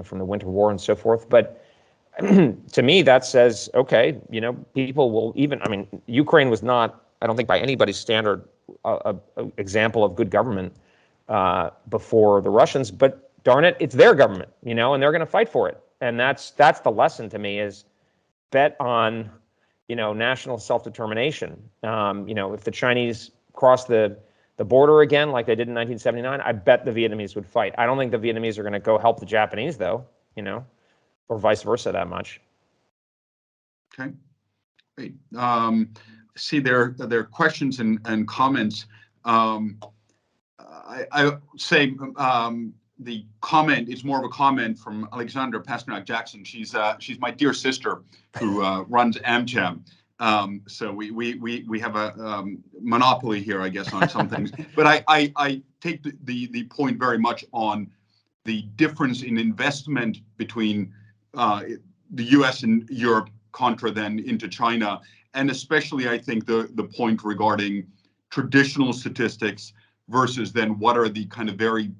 from the Winter War and so forth. But to me, that says, okay, people will Ukraine was not, I don't think by anybody's standard, a example of good government before the Russians, but darn it, it's their government, and they're going to fight for it. And that's the lesson to me, is bet on, national self-determination. If the Chinese cross the border again, like they did in 1979, I bet the Vietnamese would fight. I don't think the Vietnamese are going to go help the Japanese, though, or vice versa that much. Okay, great. See, there are questions and comments. I say the comment is more of a comment from Alexandra Pasternak Jackson. She's my dear sister who runs AmCham. So we have a monopoly here, I guess, on some things. But I take the point very much on the difference in investment between the U.S. and Europe contra then into China, and especially I think the point regarding traditional statistics versus then what are the kind of very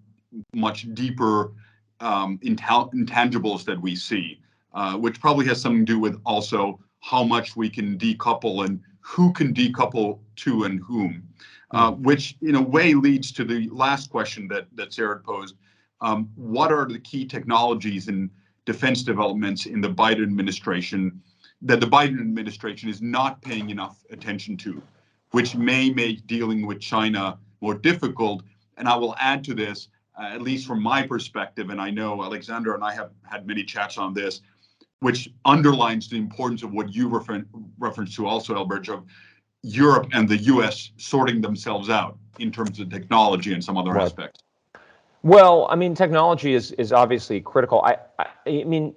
much deeper intangibles that we see, which probably has something to do with also how much we can decouple and who can decouple to and whom, which in a way leads to the last question that Sarah posed. What are the key technologies and defense developments in the Biden administration that the Biden administration is not paying enough attention to, which may make dealing with China more difficult? And I will add to this, at least from my perspective, and I know Alexander and I have had many chats on this, which underlines the importance of what you referenced to also, Elbridge, of Europe and the U.S. sorting themselves out in terms of technology and some other aspects. Well, I mean, technology is obviously critical. I mean,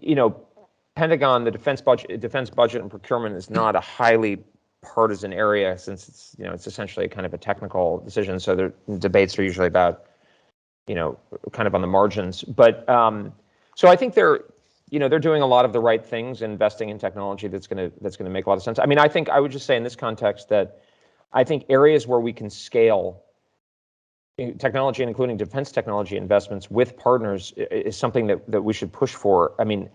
Pentagon, the defense budget and procurement is not a highly partisan area, since it's essentially kind of a technical decision. So the debates are usually about, kind of on the margins. But so I think they're doing a lot of the right things, investing in technology that's going to make a lot of sense. I mean, I think I would just say in this context that I think areas where we can scale technology, including defense technology investments with partners, is something that we should push for. I mean,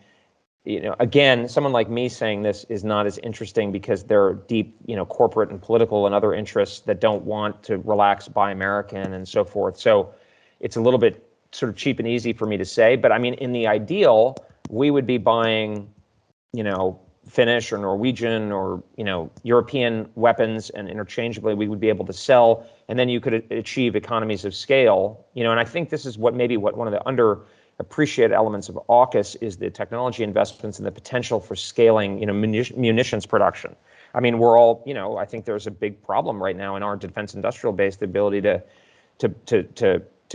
again, someone like me saying this is not as interesting because there are deep, corporate and political and other interests that don't want to relax Buy American and so forth. So it's a little bit sort of cheap and easy for me to say. But I mean, in the ideal, we would be buying, Finnish or Norwegian or, European weapons, and interchangeably we would be able to sell, and then you could achieve economies of scale, and I think this is what one of the underappreciated elements of AUKUS is the technology investments and the potential for scaling, munitions production. I mean, we're all, I think there's a big problem right now in our defense industrial base, the ability to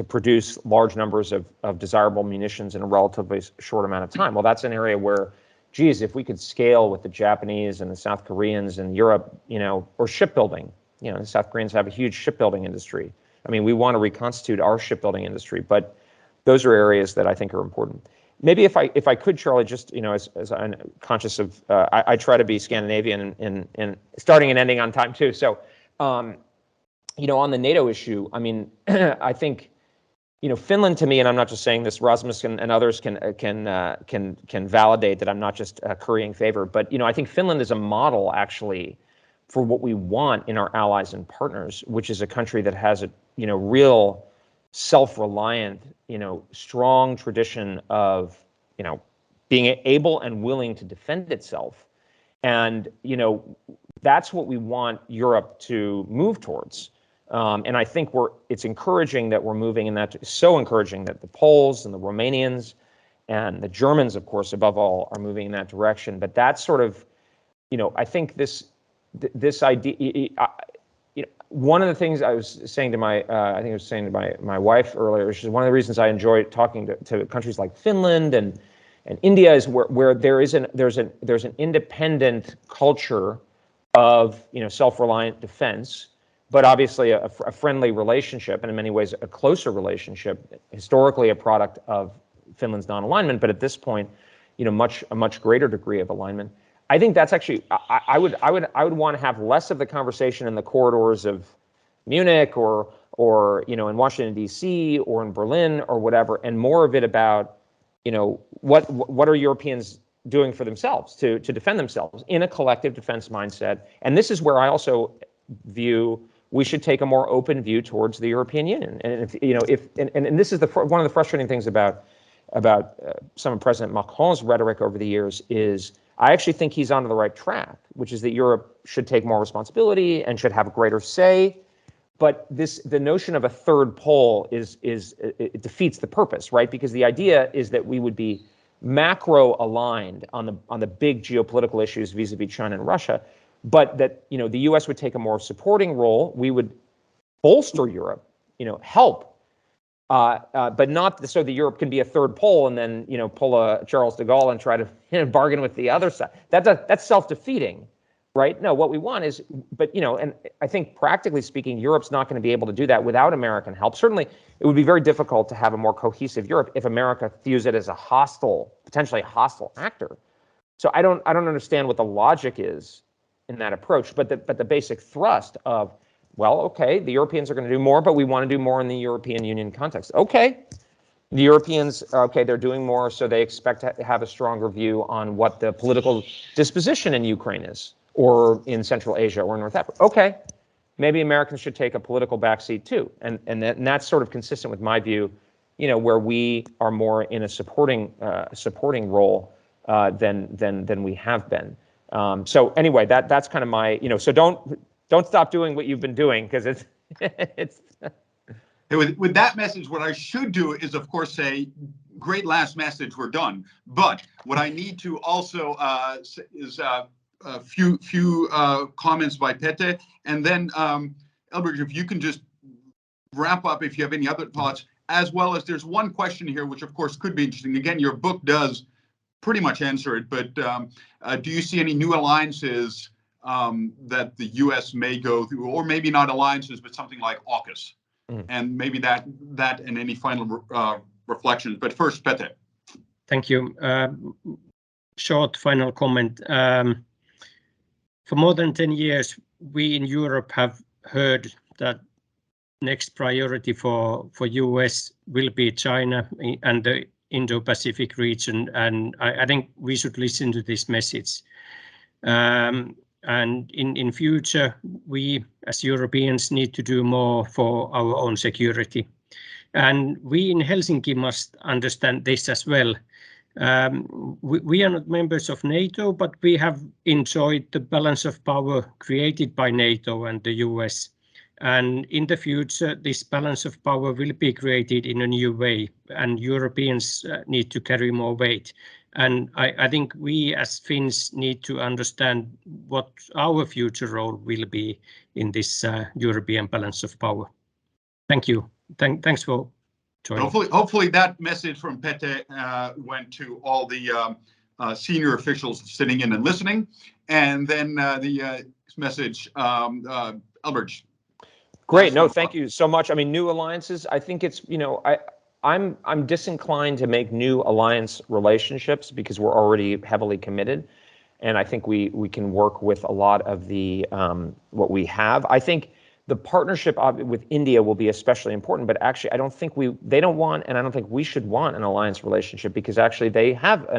produce large numbers of desirable munitions in a relatively short amount of time. Well, that's an area where, geez, if we could scale with the Japanese and the South Koreans and Europe, or shipbuilding, the South Koreans have a huge shipbuilding industry. I mean, we want to reconstitute our shipbuilding industry, but those are areas that I think are important. Maybe if I could, Charlie, just, as I'm conscious of, I try to be Scandinavian and starting and ending on time too. So, on the NATO issue, I mean, I think, Finland, to me, and I'm not just saying this, Rasmus and others can validate that I'm not just currying favor, but I think Finland is a model actually for what we want in our allies and partners, which is a country that has a real self-reliant, strong tradition of being able and willing to defend itself, and that's what we want Europe to move towards. And I think it's encouraging that we're moving in that, so encouraging that the Poles and the Romanians and the Germans, of course, above all, are moving in that direction. But that's sort of, I think this idea, one of the things I was saying to my wife earlier, which is one of the reasons I enjoy talking to countries like Finland and And India is where there's an independent culture of self-reliant defense, but obviously a friendly relationship, and in many ways a closer relationship, historically a product of Finland's non-alignment, but at this point, a much greater degree of alignment. I think that's actually, I would want to have less of the conversation in the corridors of Munich or in Washington D.C. or in Berlin or whatever, and more of it about what are Europeans doing for themselves to defend themselves in a collective defense mindset. And this is where I also view we should take a more open view towards the European Union. And and this is one of the frustrating things about some of President Macron's rhetoric over the years is I actually think he's on the right track, which is that Europe should take more responsibility and should have a greater say. But the notion of a third pole it defeats the purpose, right? Because the idea is that we would be macro aligned on the big geopolitical issues vis-a-vis China and Russia, but that the U.S. would take a more supporting role. We would bolster Europe, help, but not so that Europe can be a third pole and then pull a Charles de Gaulle and try to bargain with the other side. That's self-defeating. Right? No, what we want is, and I think practically speaking, Europe's not going to be able to do that without American help. Certainly, it would be very difficult to have a more cohesive Europe if America views it as a potentially hostile actor. So I don't understand what the logic is in that approach. But the basic thrust of, well, okay, the Europeans are going to do more, but we want to do more in the European Union context. Okay, the Europeans, they're doing more, so they expect to have a stronger view on what the political disposition in Ukraine is, or in Central Asia or North Africa. Okay, maybe Americans should take a political backseat too, and that's sort of consistent with my view, where we are more in a supporting role than we have been. So anyway, that's kind of my So don't stop doing what you've been doing, because it's. With that message, what I should do is, of course, say, great last message, we're done. But what I need to also is a few comments by Pete, and then Elbridge, if you can just wrap up if you have any other thoughts, as well as there's one question here, which of course could be interesting. Again, your book does pretty much answer it, but do you see any new alliances that the U.S. may go through, or maybe not alliances, but something like AUKUS? And maybe that and any final reflections. But first, Pete. Thank you. Short final comment. For more than 10 years, we in Europe have heard that next priority for U.S. will be China and the Indo-Pacific region, and I think we should listen to this message. And in future, we as Europeans need to do more for our own security. And we in Helsinki must understand this as well. We are not members of NATO, but we have enjoyed the balance of power created by NATO and the US. And in the future, this balance of power will be created in a new way, and Europeans need to carry more weight. And I think we as Finns need to understand what our future role will be in this European balance of power. Thank you. Thanks for joining. Hopefully that message from Pete went to all the senior officials sitting in and listening. And then the message, Elbridge. Great. No, thank you so much. I mean, new alliances, I think it's, I'm disinclined to make new alliance relationships because we're already heavily committed. And I think we can work with a lot of the what we have. I think the partnership with India will be especially important, but actually I don't think they don't want, and I don't think we should want an alliance relationship, because actually they have a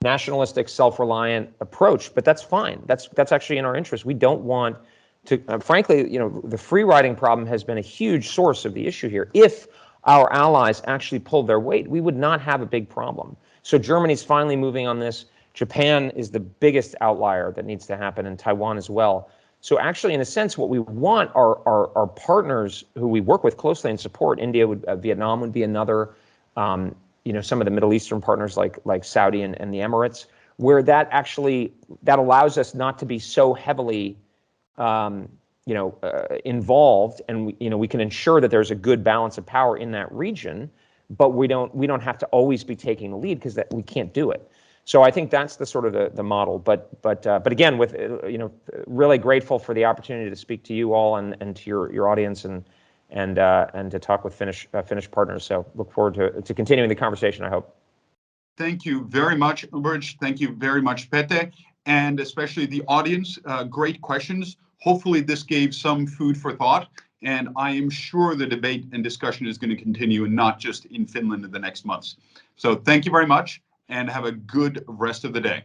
nationalistic, self-reliant approach, but that's fine. That's actually in our interest. We don't want to, frankly, the free riding problem has been a huge source of the issue here. If our allies actually pulled their weight, we would not have a big problem. So Germany's finally moving on this. Japan is the biggest outlier that needs to happen, and Taiwan as well. So actually, in a sense, what we want are partners who we work with closely and support. Vietnam would be another. Some of the Middle Eastern partners like Saudi and the Emirates, where that allows us not to be so heavily involved, and we can ensure that there's a good balance of power in that region, but we don't have to always be taking the lead because that we can't do it. So I think that's the sort of the model. But again, with really grateful for the opportunity to speak to you all and to your audience and to talk with Finnish partners. So look forward to continuing the conversation, I hope. Thank you very much, Elbridge. Thank you very much, Pete, and especially the audience. Great questions. Hopefully this gave some food for thought, and I am sure the debate and discussion is going to continue, and not just in Finland in the next months. So thank you very much, and have a good rest of the day.